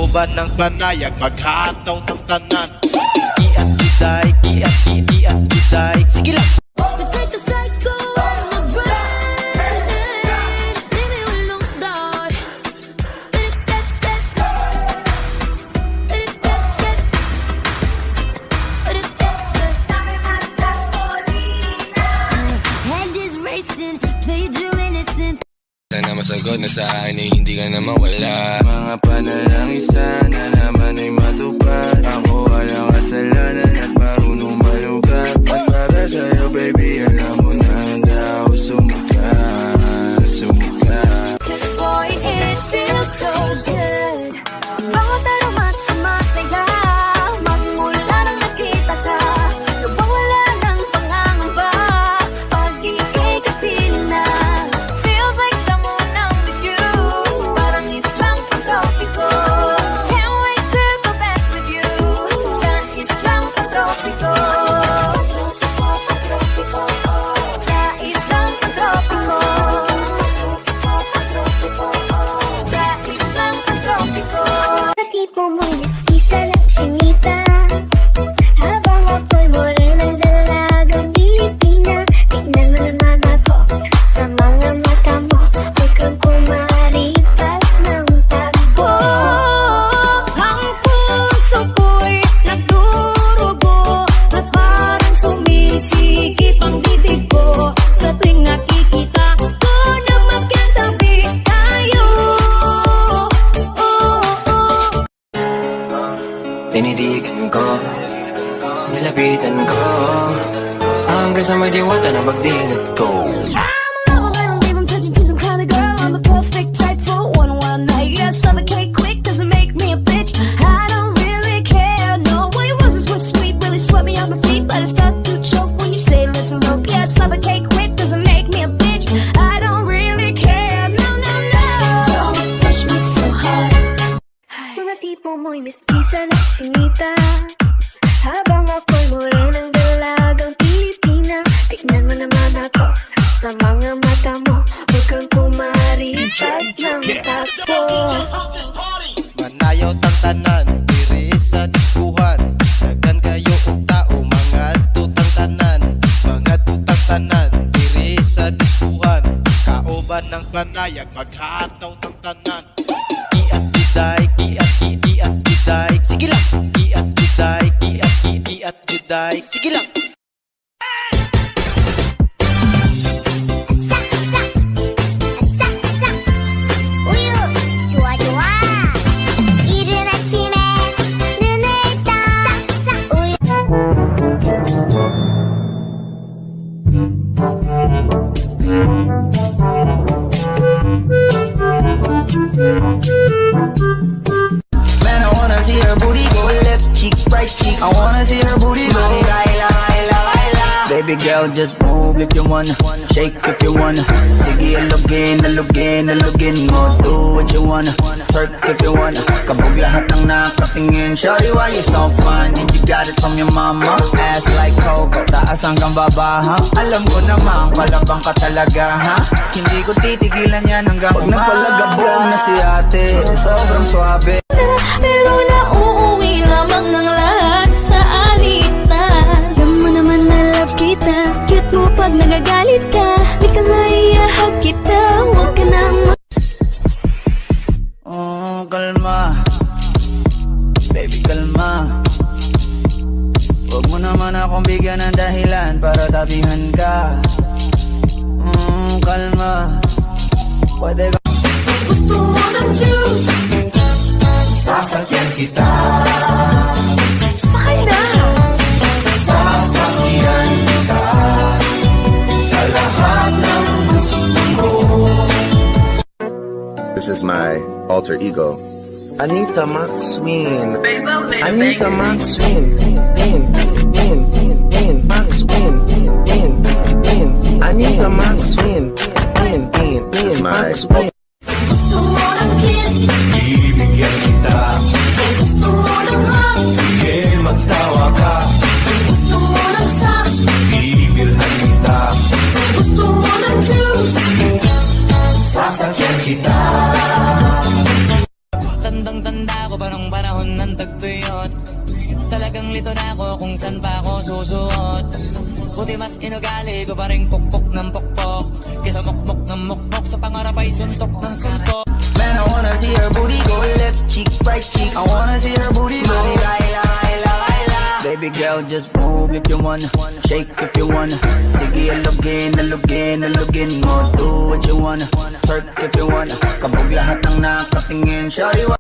Kauban ng panayag, maghataw ng tanan. Iat giday, iat giday. Sige lang. Let's take a cycle on the brain. Leave me alone, dog. Head is racing, played your innocence. Sana masagot na sa akin ay hindi ka na mawala. Mga panalangin sana naman ay matupad. Ako walang kasalanan at marunong malugat. At para sa'yo baby, alam mo na handa ako sumukat. Cause boy, it feels so good. Bawat araw mas sumasaya. Magmula nang nakita ka, nawawala ng pangangamba. Pag ika'y kapiling na, feels like someone I'm with you. Parang islang pagtropiko. Can't wait to go back with you. Sa islang pagtropiko. Sa islang pagtropiko. Sa islang pagtropiko. Tipo mo'y mestiza lang sinita, habang ako'y morenang dalagang Pilipina. Tignan mo naman ako sa mga mata mo, huwag kang kumaripas ng takbo. Ang puso ko'y nagdurugo at parang sumisikip ang bibig ko sa tuwing nakikita ko na magkatabi tayo. Tinitigan ko, nilapitan ko, hanggang sa may diwata na pagdilat ko. I don't give 'em touching, she's some kind of girl. I'm the perfect type for one night. Yeah, suffocate quick, doesn't make me a bitch. I don't really care. No way, roses were sweet, really swept me off my feet, but I start to choke when you say let's elope. Yeah, suffocate quick, doesn't make me a bitch. I don't really care. No, no, no. Don't push me so hard. Mga tipo mo'y mestiza lang sinita, habang ako'y morenang dalagang Pilipina. Tignan mo naman ako sa mga mata mo, huwag kang kumaripas ng takbo. Manayaw tang tanan, diri sa diskuhan. Dagan kayo og tao, mga tutang tanan. Mga tutang tanan, diri sa diskuhan. Kauban ng panayag, maghataw ng tanan. Iat giday, iat giday. Sige lang. Iat giday. Sige lang. 좋아 좋아. 이른 아침에 눈을 떠 Man, I wanna see her booty go left cheek, right cheek. I wanna see her booty go baila, baila, baila. Baby girl, just move if you wanna, shake if you wanna. Sige, alugin mo, do what you wanna. Twerk if you wanna, kabog lahat ng nakatingin. Shawty, why you so fine? And you got it from your mama. Ass like Coco, taas hanggang baba, ha? Alam ko namang palabang ka talaga, ha? Hindi ko titigilan yan hanggang umaga. Pag napalagabong na si ate, sobrang swabe. Pero nauuwi lamang ng lahat sa alitan. Alam mo naman na love kita, cute mo pag nagagalit ka. Di ka maiyahag kita, huwag ka nang Kalma, baby kalma. Huwag mo naman akong bigyan ng dahilan para tabihan ka. Kalma, pwede ka. gusto mo ng juice. Sasakyan kita, Sakay na. sasakyan kita, sa lahat ng gusto mo. This is my alter ego. Anita Maxwin, Anita Maxwin, Maxwin, Anita Maxwin, This is my Gusto mo ng kiss. Ibigyan kita, Gusto mo ng hug. sige magsawa ka. Gusto mo ng socks. Bibilhan kita, Gusto mo ng juice. sasakyan kita. Tandang-tanda ko pa nung mas inugali ko pa rin pukpok ng pukpok kesa mokmok ng mokmok sa pangarap ay suntok ng suntok. Man, I wanna see her booty go left cheek, right cheek. I wanna see her booty go baila, baila, baila. Baby girl, just move if you wanna, shake if you wanna. Sige, alugin, alugin, alugin mo. Do what you wanna, twerk if you wanna. Kabog lahat ng nakatingin, shawty.